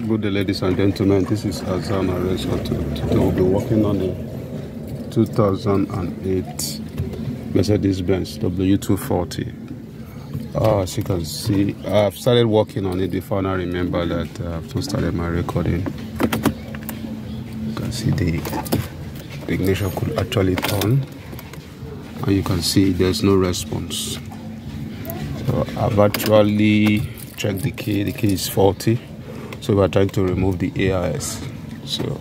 Good day, ladies and gentlemen. This is Azan Areso. Today we'll be working on the 2008 Mercedes Benz W240. As you can see, I've started working on it before and I remember that I've just started my recording. You can see the ignition could actually turn, and you can see there's no response. So I've actually checked the key. The key is faulty. So we are trying to remove the AIS. So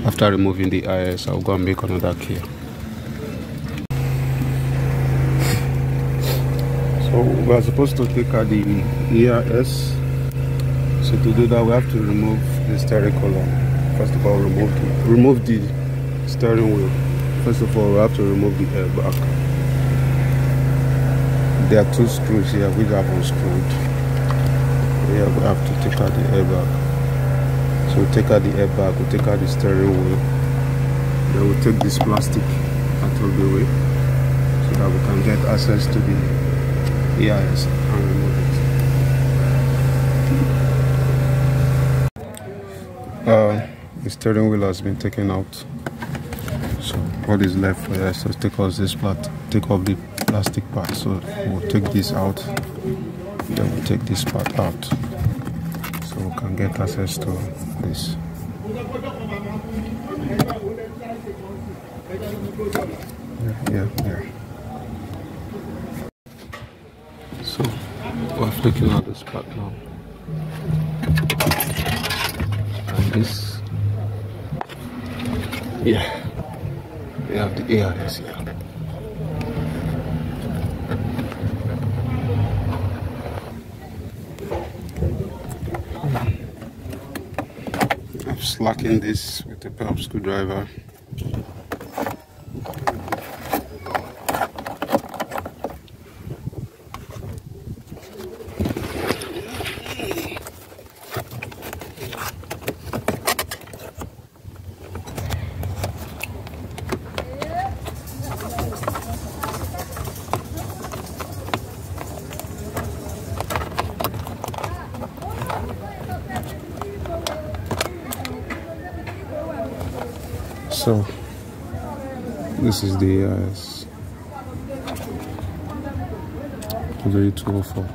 after removing the AIS, I'll go and make another key. So we are supposed to take out the AIS. So to do that, we have to remove the steering column. First of all, remove the steering wheel. First of all, we have to remove the airbag. There are two screws here which have unscrewed. Yeah, we have to take out the airbag. So we'll take out the airbag, we'll take out the steering wheel. Then we'll take this plastic out of the way so that we can get access to the AIS and remove it. The steering wheel has been taken out. So what is left for us is take off this take off the plastic part. So we'll take this out. Then we'll take this part out so we can get access to this. Yeah. So we're taking out this part now. And this, yeah, we have the AIS here. Slacking this with a pair of screwdriver. So this is the W204.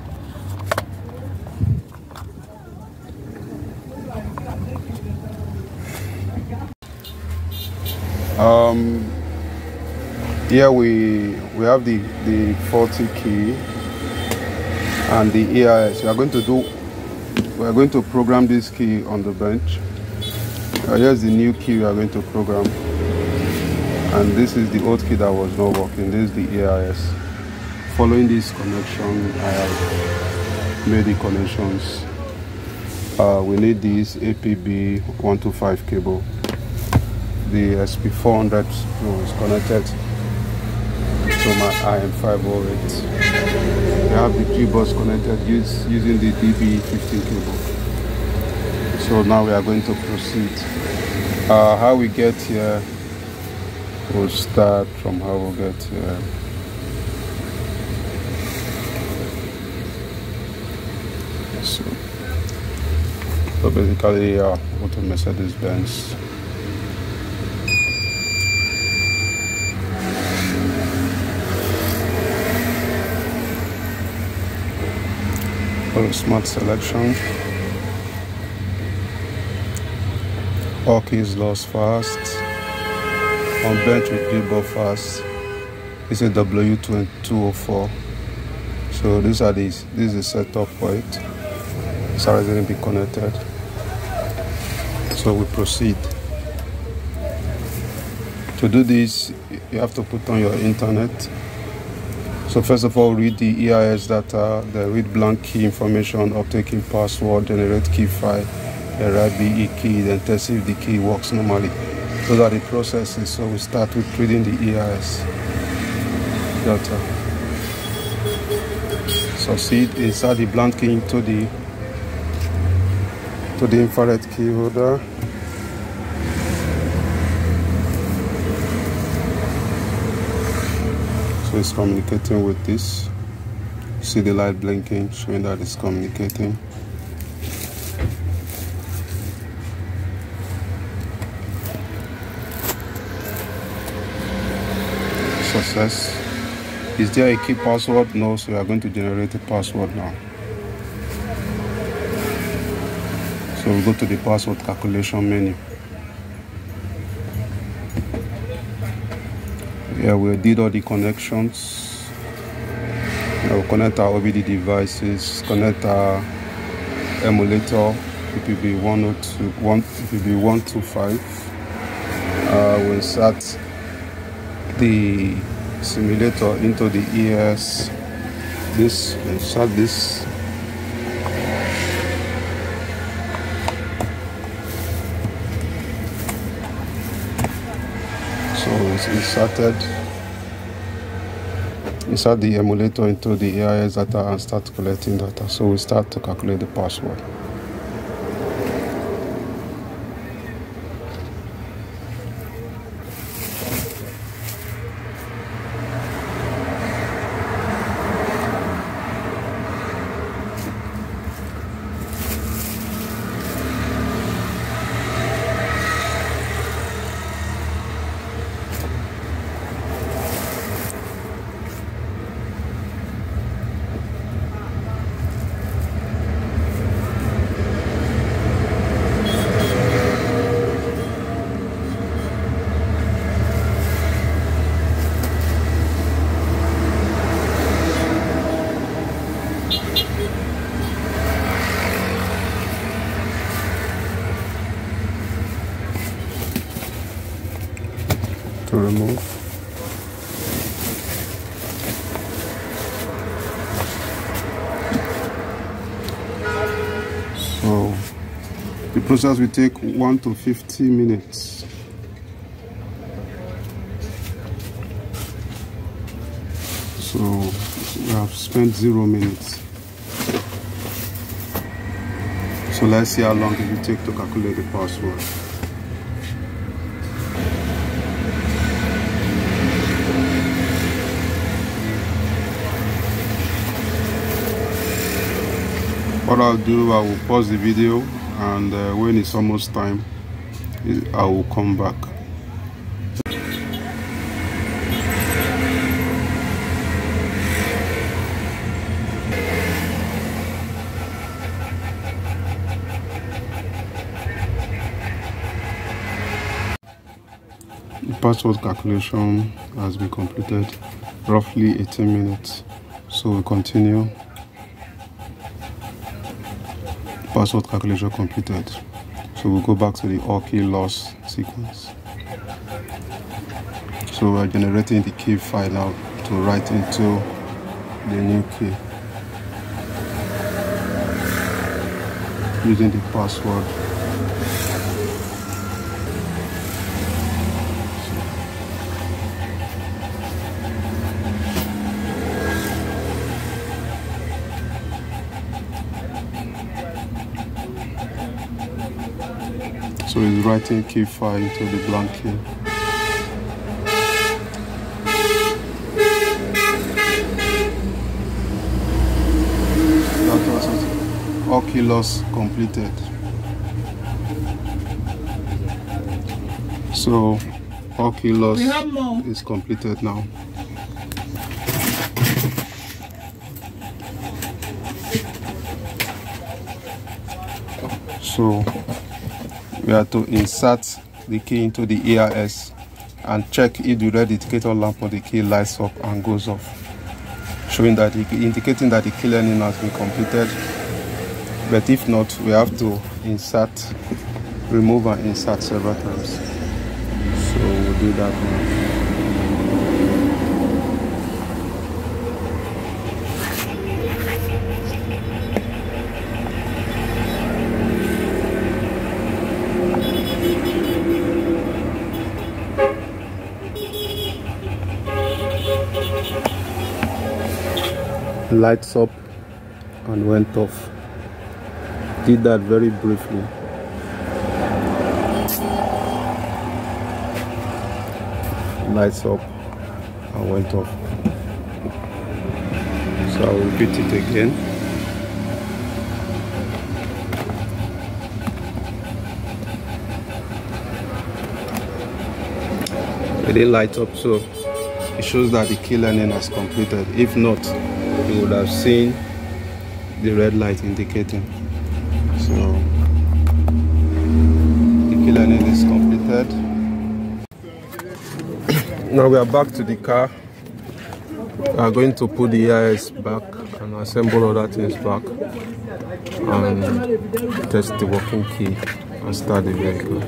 Here we have the 40 key and the AIS. We are going to program this key on the bench. Here's the new key we are going to program, and this is the old key that was not working. This is the AIS. Following this connection, I have made the connections. We need this APB 125 cable. The SP400 is connected to my IM508. We have the G-bus connected using the DB15 cable. So now we are going to proceed. How we get here, we'll start from how we'll get here. So basically, go to Mercedes Benz. For a smart selection. All keys lost fast. On bench with G-bus fast. It's a W204. So this is the setup for it. It's already going to be connected. So we proceed. To do this, you have to put on your internet. So first of all, read the AIS data, then read blank key information, uptaking password, generate key file. The right BE key, then test if the key works normally. Those are the processes. So we start with reading the AIS data. Succeed, insert the blank key into the infrared key holder. So it's communicating with this. See the light blinking, showing that it's communicating. process. Is there a key password? No, so we are going to generate a password now. So we'll go to the password calculation menu. Here we did all the connections. We'll connect our OBD devices, connect our emulator, W205. We'll insert the simulator into the ES. Insert this. So it's inserted. Insert the emulator into the AIS data and start collecting data. So we start to calculate the password. To remove. So the process will take 1 to 50 minutes. So we have spent 0 minutes. So let's see how long it will take to calculate the password. What I'll do, I will pause the video, and when it's almost time, I will come back. The password calculation has been completed, roughly 18 minutes. So we continue. Password calculation completed. So we'll go back to the all key loss sequence. So we're generating the key file now to write into the new key using the password. So it's writing key file into the blank key. That was it. All key loss completed. So all key loss is completed now. So we have to insert the key into the AIS and check if the red indicator lamp on the key lights up and goes off, showing that indicating that the key learning has been completed. But if not, we have to insert, remove and insert several times. So we'll do that now. Lights up and went off. Did that very briefly. Lights up and went off. So I'll repeat it again. It didn't light up, so it shows that the key learning has completed. If not, you would have seen the red light indicating. So the key learning is completed. Now we are back to the car. We are going to put the EIS back and assemble other things back and test the working key and start the vehicle.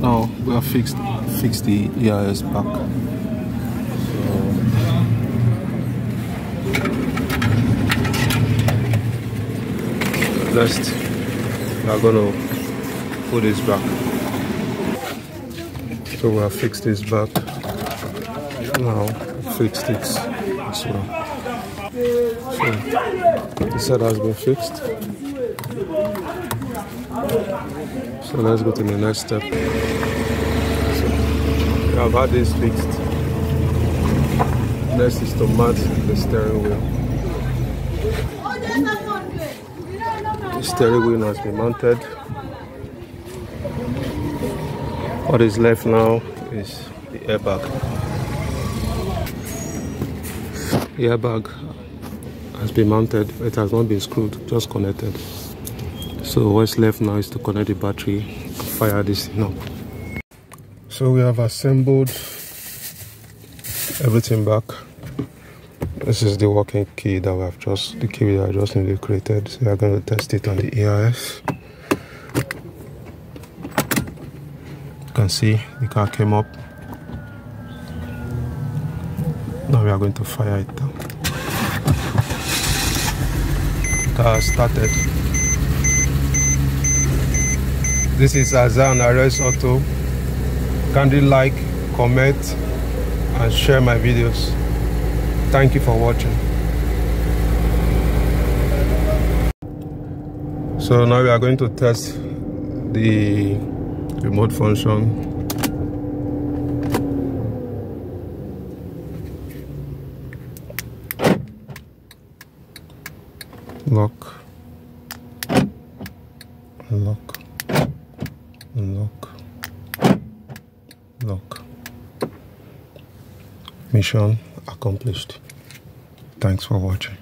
Now we have fixed the EIS back. Next, we are going to put this back. So we have fixed this back. Now fixed it as well. So this side has been fixed. So let's go to the next step. So we have had this fixed. Next is to mount the steering wheel. The steering wheel has been mounted. What is left now is the airbag. The airbag has been mounted, it has not been screwed, just connected. So what's left now is to connect the battery and fire this thing up. So we have assembled everything back. This is the working key that we have just newly created. So we are going to test it on the EIS. You can see the car came up. Now we are going to fire it down. The car started. This is Azan RS Auto. Kindly like, comment, and share my videos. Thank you for watching. So now we are going to test the remote function. Lock, unlock, unlock, lock. Mission accomplished. Thanks for watching.